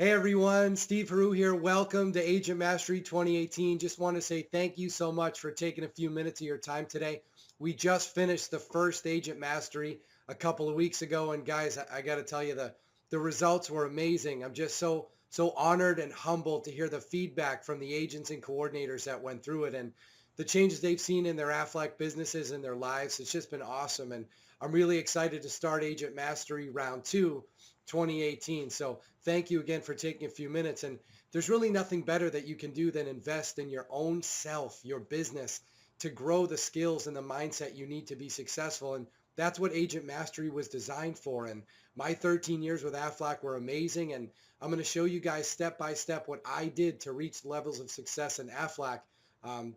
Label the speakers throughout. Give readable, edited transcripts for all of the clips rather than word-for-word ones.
Speaker 1: Hey everyone, Steve Haru here. Welcome to Agent Mastery 2018. Just want to say thank you so much for taking a few minutes of your time today. We just finished the first Agent Mastery a couple of weeks ago, and guys, I got to tell you the results were amazing. I'm just so honored and humbled to hear the feedback from the agents and coordinators that went through it and the changes they've seen in their Aflac businesses and their lives. It's just been awesome, and I'm really excited to start Agent Mastery Round 2 2018. So thank you again for taking a few minutes. And there's really nothing better that you can do than invest in your own self, your business, to grow the skills and the mindset you need to be successful. And that's what Agent Mastery was designed for. And my 13 years with Aflac were amazing. And I'm going to show you guys step by step what I did to reach levels of success in Aflac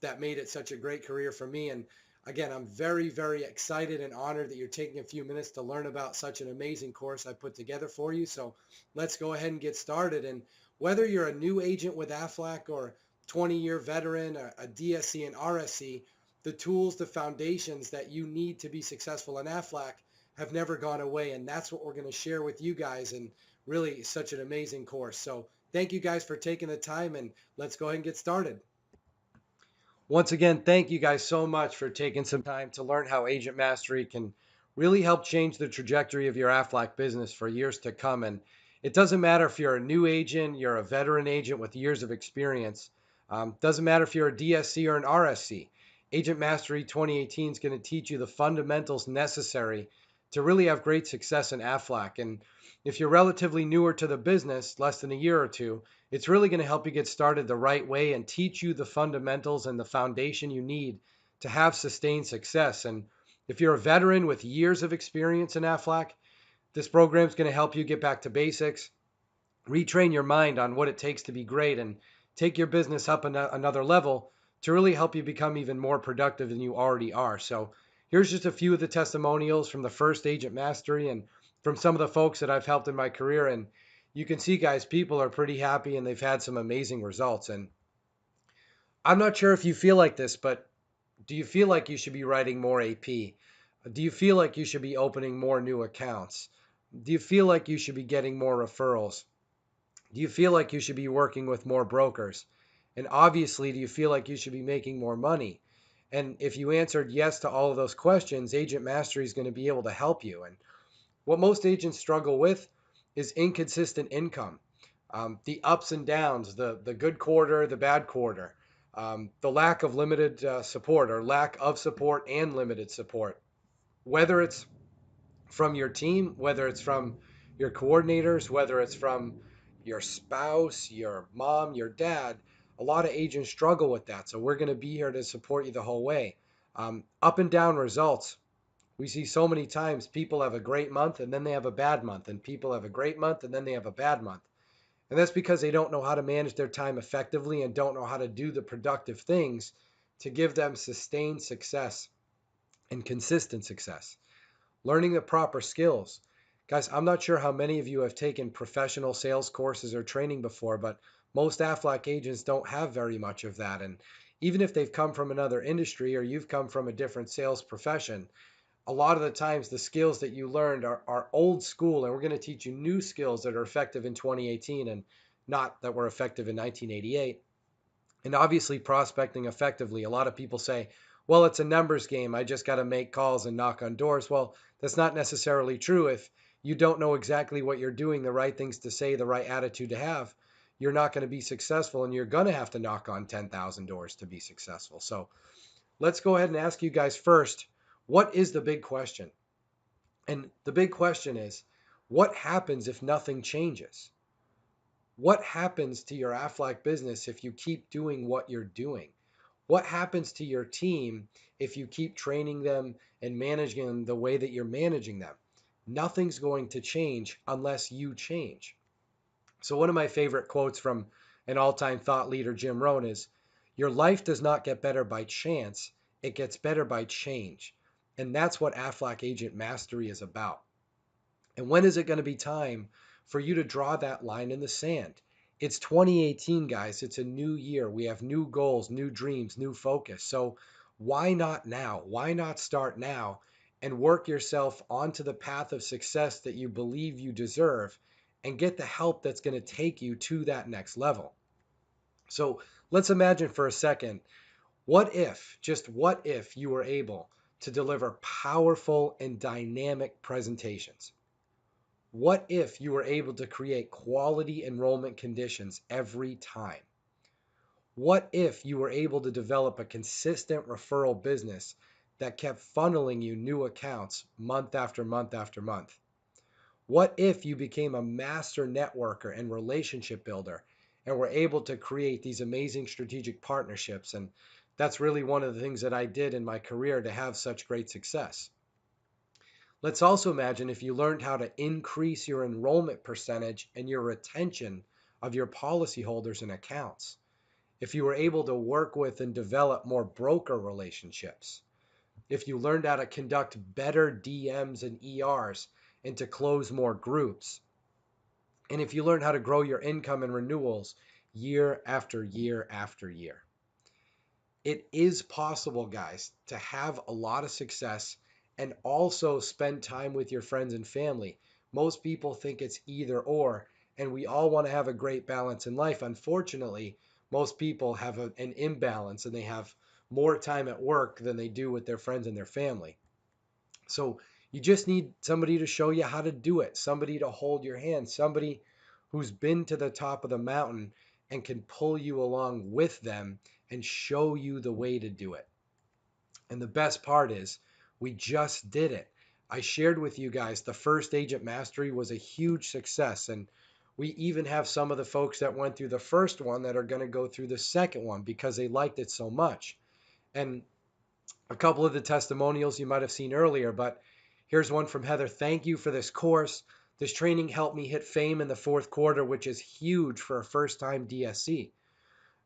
Speaker 1: that made it such a great career for me. And again, I'm very, very excited and honored that you're taking a few minutes to learn about such an amazing course I put together for you. So let's go ahead and get started. And whether you're a new agent with Aflac or 20-year veteran, a DSC and RSC, the tools, the foundations that you need to be successful in Aflac have never gone away. And that's what we're going to share with you guys. And really such an amazing course. So thank you guys for taking the time, and let's go ahead and get started. Once again, thank you guys so much for taking some time to learn how Agent Mastery can really help change the trajectory of your Aflac business for years to come. And it doesn't matter if you're a new agent, you're a veteran agent with years of experience. Doesn't matter if you're a DSC or an RSC. Agent Mastery 2018 is going to teach you the fundamentals necessary to really have great success in Aflac. And if you're relatively newer to the business, less than a year or two, it's really going to help you get started the right way and teach you the fundamentals and the foundation you need to have sustained success. And if you're a veteran with years of experience in Aflac, this program is going to help you get back to basics, retrain your mind on what it takes to be great, and take your business up another level to really help you become even more productive than you already are. So here's just a few of the testimonials from the first Agent Mastery and from some of the folks that I've helped in my career. And you can see, guys, people are pretty happy and they've had some amazing results. And I'm not sure if you feel like this, but do you feel like you should be writing more AP? Do you feel like you should be opening more new accounts? Do you feel like you should be getting more referrals? Do you feel like you should be working with more brokers? And obviously, do you feel like you should be making more money? And if you answered yes to all of those questions, Agent Mastery is going to be able to help you. And what most agents struggle with is inconsistent income, the ups and downs, the good quarter, the bad quarter, the lack of limited support or lack of support and limited support. Whether it's from your team, whether it's from your coordinators, whether it's from your spouse, your mom, your dad, a lot of agents struggle with that. So we're going to be here to support you the whole way. Up and down results. We see so many times people have a great month and then they have a bad month, and people have a great month and then they have a bad month. And that's because they don't know how to manage their time effectively and don't know how to do the productive things to give them sustained success and consistent success. Learning the proper skills. Guys, I'm not sure how many of you have taken professional sales courses or training before, but most Aflac agents don't have very much of that. And even if they've come from another industry or you've come from a different sales profession, a lot of the times the skills that you learned are old school, and we're going to teach you new skills that are effective in 2018 and not that were effective in 1988. And obviously, prospecting effectively. A lot of people say, well, it's a numbers game. I just got to make calls and knock on doors. Well, that's not necessarily true. If you don't know exactly what you're doing, the right things to say, the right attitude to have, you're not going to be successful, and you're going to have to knock on 10,000 doors to be successful. So let's go ahead and ask you guys first, what is the big question? And the big question is, what happens if nothing changes? What happens to your Aflac business if you keep doing what you're doing? What happens to your team if you keep training them and managing them the way that you're managing them? Nothing's going to change unless you change. So one of my favorite quotes from an all-time thought leader, Jim Rohn, is, your life does not get better by chance, it gets better by change. And that's what Aflac Agent Mastery is about. And when is it going to be time for you to draw that line in the sand? It's 2018, guys. It's a new year. We have new goals, new dreams, new focus. So why not now? Why not start now and work yourself onto the path of success that you believe you deserve and get the help that's going to take you to that next level. So let's imagine for a second, what if, just what if you were able to deliver powerful and dynamic presentations? What if you were able to create quality enrollment conditions every time? What if you were able to develop a consistent referral business that kept funneling you new accounts month after month after month? What if you became a master networker and relationship builder and were able to create these amazing strategic partnerships? And that's really one of the things that I did in my career to have such great success. Let's also imagine if you learned how to increase your enrollment percentage and your retention of your policyholders and accounts. If you were able to work with and develop more broker relationships. If you learned how to conduct better DMs and ERs and to close more groups. And if you learn how to grow your income and renewals year after year after year. It is possible, guys, to have a lot of success and also spend time with your friends and family. Most people think it's either or, and we all want to have a great balance in life. Unfortunately, most people have an imbalance and they have more time at work than they do with their friends and their family. So you just need somebody to show you how to do it, somebody to hold your hand, somebody who's been to the top of the mountain and can pull you along with them and show you the way to do it. And the best part is we just did it. I shared with you guys the first Agent Mastery was a huge success. And we even have some of the folks that went through the first one that are going to go through the second one because they liked it so much. And a couple of the testimonials you might have seen earlier, but here's one from Heather. Thank you for this course. This training helped me hit fame in the fourth quarter, which is huge for a first time DSC.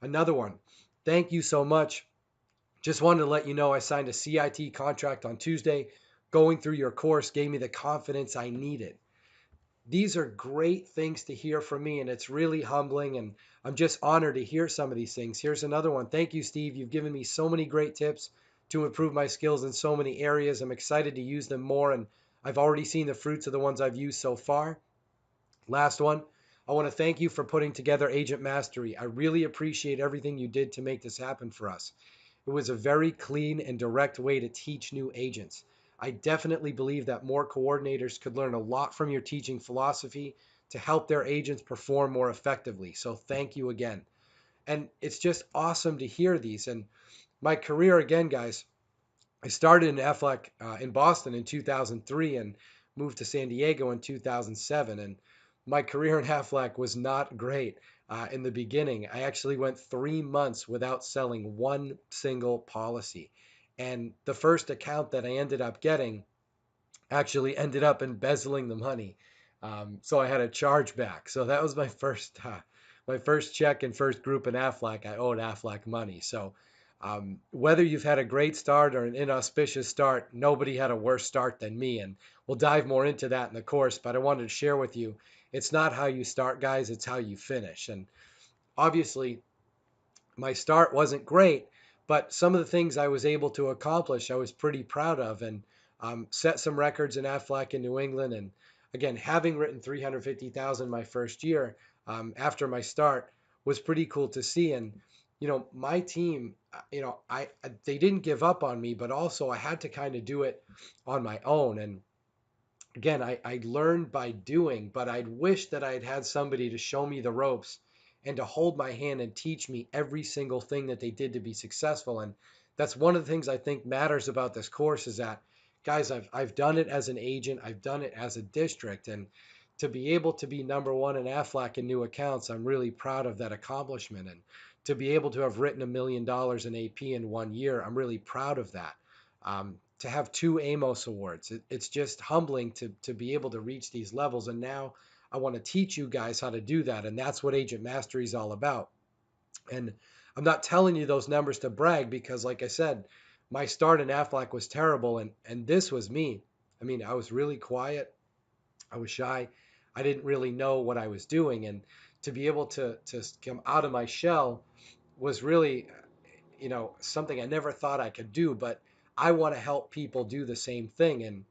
Speaker 1: Another one. Thank you so much. Just wanted to let you know I signed a CIT contract on Tuesday. Going through your course gave me the confidence I needed. These are great things to hear from me, and it's really humbling, and I'm just honored to hear some of these things. Here's another one. Thank you, Steve. You've given me so many great tips to improve my skills in so many areas. I'm excited to use them more, and I've already seen the fruits of the ones I've used so far. Last one. I want to thank you for putting together Agent Mastery. I really appreciate everything you did to make this happen for us. It was a very clean and direct way to teach new agents. I definitely believe that more coordinators could learn a lot from your teaching philosophy to help their agents perform more effectively. So thank you again. And it's just awesome to hear these. And my career, again, guys, I started in Aflac in Boston in 2003 and moved to San Diego in 2007. And my career in Aflac was not great in the beginning. I actually went 3 months without selling one single policy. And the first account that I ended up getting actually ended up embezzling the money. So I had a chargeback. So that was my first check and first group in Aflac. I owed Aflac money. So whether you've had a great start or an inauspicious start, nobody had a worse start than me. And we'll dive more into that in the course. But I wanted to share with you, it's not how you start, guys. It's how you finish. And obviously, my start wasn't great, but some of the things I was able to accomplish, I was pretty proud of, and set some records in Aflac in New England. And again, having written 350,000 my first year after my start was pretty cool to see. And my team, they didn't give up on me, but also I had to kind of do it on my own. And again, I learned by doing, but I'd wish that I'd had somebody to show me the ropes and to hold my hand and teach me every single thing that they did to be successful. And that's one of the things I think matters about this course is that, guys, I've done it as an agent, I've done it as a district, and to be able to be number one in Aflac in new accounts, I'm really proud of that accomplishment. And to be able to have written $1 million in AP in 1 year, I'm really proud of that. To have two Amos Awards. It's just humbling to be able to reach these levels. And now I want to teach you guys how to do that. And that's what Agent Mastery is all about. And I'm not telling you those numbers to brag because, like I said, my start in Aflac was terrible. And this was me. I mean, I was really quiet. I was shy. I didn't really know what I was doing. And to be able to come out of my shell was really something I never thought I could do, but I want to help people do the same thing. And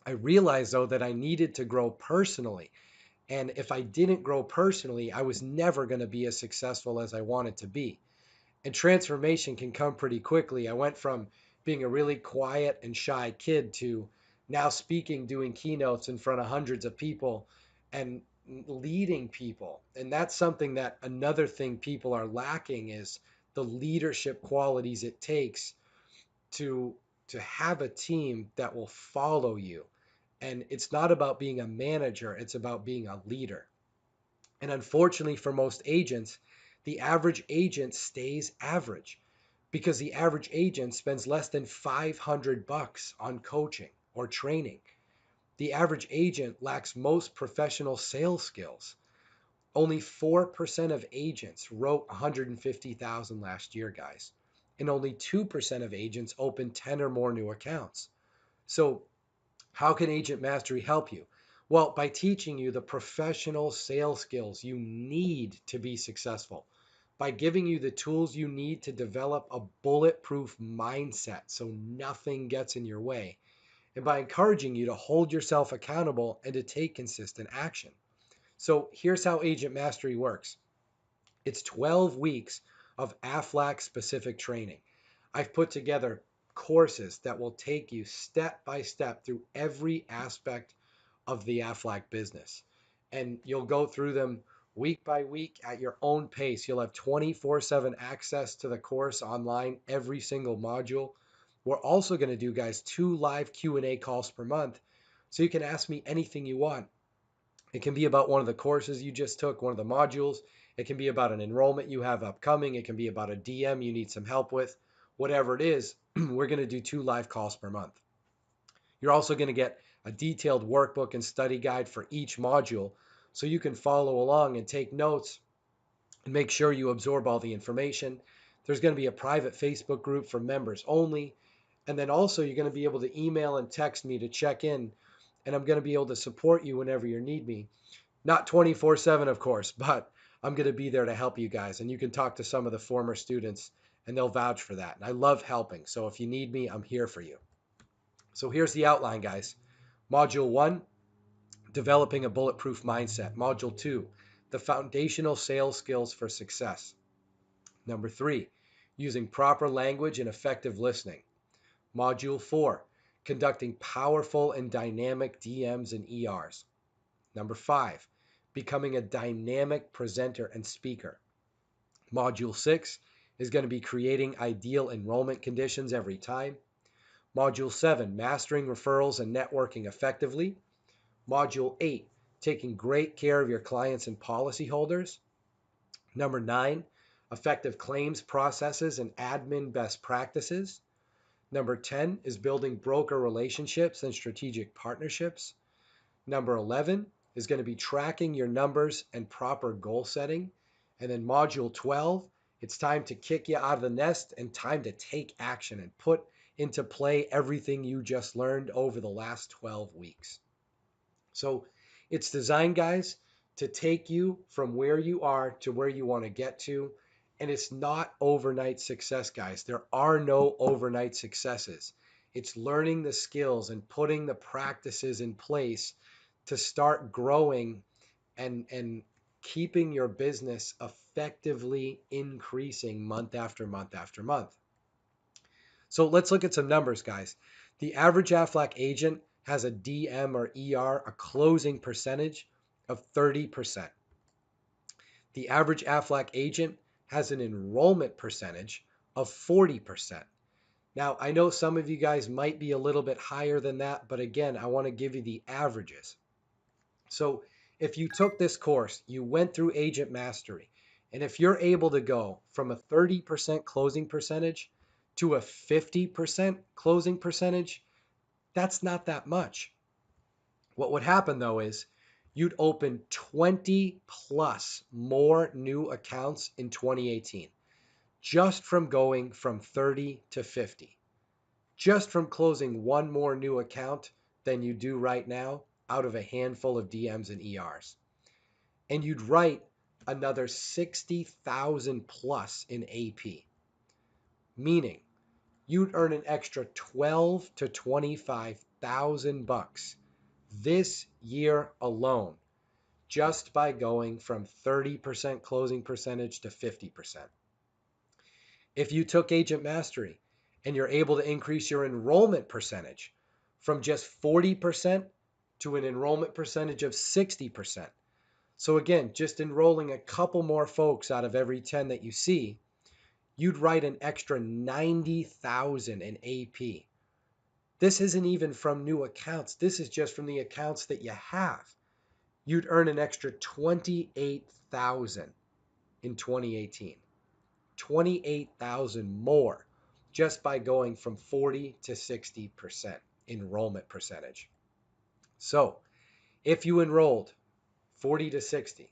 Speaker 1: I realized though that I needed to grow personally. And if I didn't grow personally, I was never going to be as successful as I wanted to be. And transformation can come pretty quickly. I went from being a really quiet and shy kid to now speaking, doing keynotes in front of hundreds of people and leading people. And that's something that another thing people are lacking is the leadership qualities it takes to to have a team that will follow you. And it's not about being a manager, it's about being a leader. And unfortunately for most agents, the average agent stays average because the average agent spends less than 500 bucks on coaching or training. The average agent lacks most professional sales skills. Only 4% of agents wrote 150,000 last year, guys. And only 2% of agents opened 10 or more new accounts. So how can Agent Mastery help you? Well, by teaching you the professional sales skills you need to be successful, by giving you the tools you need to develop a bulletproof mindset so nothing gets in your way, and by encouraging you to hold yourself accountable and to take consistent action. So here's how Agent Mastery works. It's 12 weeks of Aflac specific training. I've put together courses that will take you step by step through every aspect of the Aflac business. And you'll go through them week by week at your own pace. You'll have 24/7 access to the course online, every single module. We're also going to do, guys, 2 live Q&A calls per month. So you can ask me anything you want. It can be about one of the courses you just took, one of the modules. It can be about an enrollment you have upcoming. It can be about a DM you need some help with. Whatever it is, we're going to do 2 live calls per month. You're also going to get a detailed workbook and study guide for each module so you can follow along and take notes and make sure you absorb all the information. There's going to be a private Facebook group for members only. And then also you're going to be able to email and text me to check in, and I'm going to be able to support you whenever you need me. Not 24/7, of course, but I'm going to be there to help you guys. And you can talk to some of the former students and they'll vouch for that. And I love helping. So if you need me, I'm here for you. So here's the outline, guys. Module 1, developing a bulletproof mindset. Module 2, the foundational sales skills for success. Number 3, using proper language and effective listening. Module 4, conducting powerful and dynamic DMs and ERs. Number 5, becoming a dynamic presenter and speaker. Module 6 is going to be creating ideal enrollment conditions every time. Module 7, mastering referrals and networking effectively. Module 8, taking great care of your clients and policyholders. Number 9, effective claims processes and admin best practices. Number 10 is building broker relationships and strategic partnerships. Number 11 is going to be tracking your numbers and proper goal setting. And then module 12, it's time to kick you out of the nest and time to take action and put into play everything you just learned over the last 12 weeks. So it's designed, guys, to take you from where you are to where you want to get to. And it's not overnight success, guys. There are no overnight successes. It's learning the skills and putting the practices in place to start growing and keeping your business effectively increasing month after month after month. So let's look at some numbers, guys. The average Aflac agent has a DM or ER, a closing percentage of 30%. The average Aflac agent has an enrollment percentage of 40%. Now, I know some of you guys might be a little bit higher than that, but again, I want to give you the averages. So if you took this course, you went through Agent Mastery, and if you're able to go from a 30% closing percentage to a 50% closing percentage, that's not that much. What would happen though is you'd open 20 plus more new accounts in 2018 just from going from 30 to 50, just from closing one more new account than you do right now out of a handful of DMs and ERs. And you'd write another 60,000 plus in AP, meaning you'd earn an extra 12 to 25,000 bucks this year alone just by going from 30% closing percentage to 50%. If you took Agent Mastery and you're able to increase your enrollment percentage from just 40% to an enrollment percentage of 60%. So again, just enrolling a couple more folks out of every 10 that you see, you'd write an extra 90,000 in AP. This isn't even from new accounts. This is just from the accounts that you have. You'd earn an extra 28,000 in 2018. 28,000 more just by going from 40 to 60% enrollment percentage. So if you enrolled 40 to 60,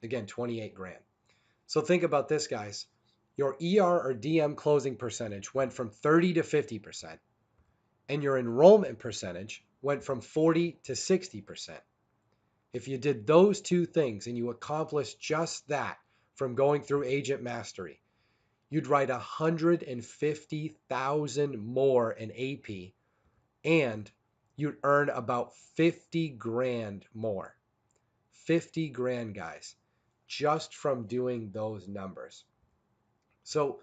Speaker 1: again, 28 grand. So think about this, guys. Your ER or DM closing percentage went from 30 to 50%, and your enrollment percentage went from 40 to 60%. If you did those two things and you accomplished just that from going through Agent Mastery, you'd write 150,000 more in AP, and you'd earn about 50 grand more. 50 grand, guys, just from doing those numbers. So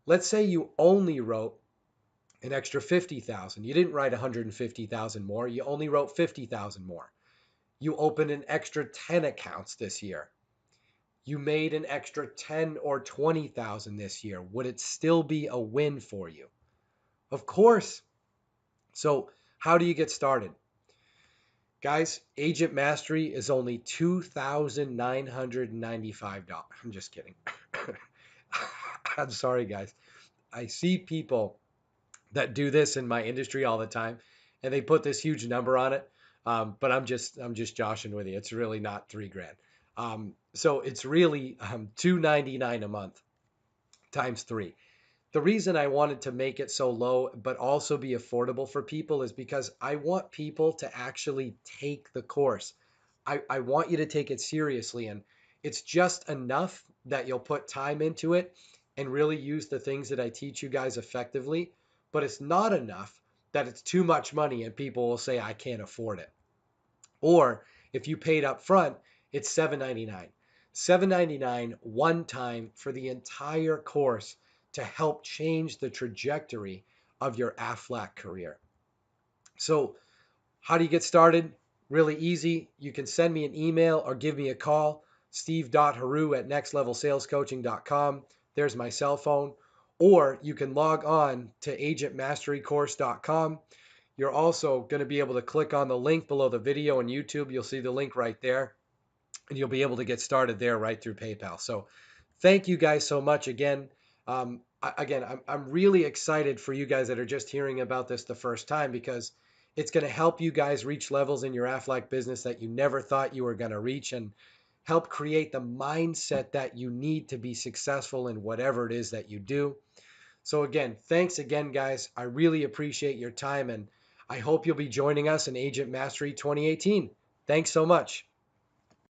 Speaker 1: let's say you only wrote an extra 50,000. You didn't write 150,000 more. You only wrote 50,000 more. You opened an extra 10 accounts this year. You made an extra 10 or 20,000 this year. Would it still be a win for you? Of course. So how do you get started? Guys, Agent Mastery is only $2,995. I'm just kidding. I'm sorry, guys. I see people that do this in my industry all the time, and they put this huge number on it. But I'm just joshing with you. It's really not 3 grand. So it's really $299 a month times 3. The reason I wanted to make it so low, but also be affordable for people, is because I want people to actually take the course. I want you to take it seriously, and it's just enough that you'll put time into it and really use the things that I teach you guys effectively, but it's not enough that it's too much money and people will say, I can't afford it. Or if you paid up front, it's $799. $799 one time for the entire course to help change the trajectory of your Aflac career. So how do you get started? Really easy. You can send me an email or give me a call, steve.haru@nextlevelsalescoaching.com. There's my cell phone. Or you can log on to agentmasterycourse.com. You're also going to be able to click on the link below the video on YouTube. You'll see the link right there, and you'll be able to get started there right through PayPal. So thank you guys so much again. I'm really excited for you guys that are just hearing about this the first time, because it's going to help you guys reach levels in your Aflac business that you never thought you were going to reach, and help create the mindset that you need to be successful in whatever it is that you do. So again, thanks again, guys. I really appreciate your time, and I hope you'll be joining us in Agent Mastery 2018. Thanks so much.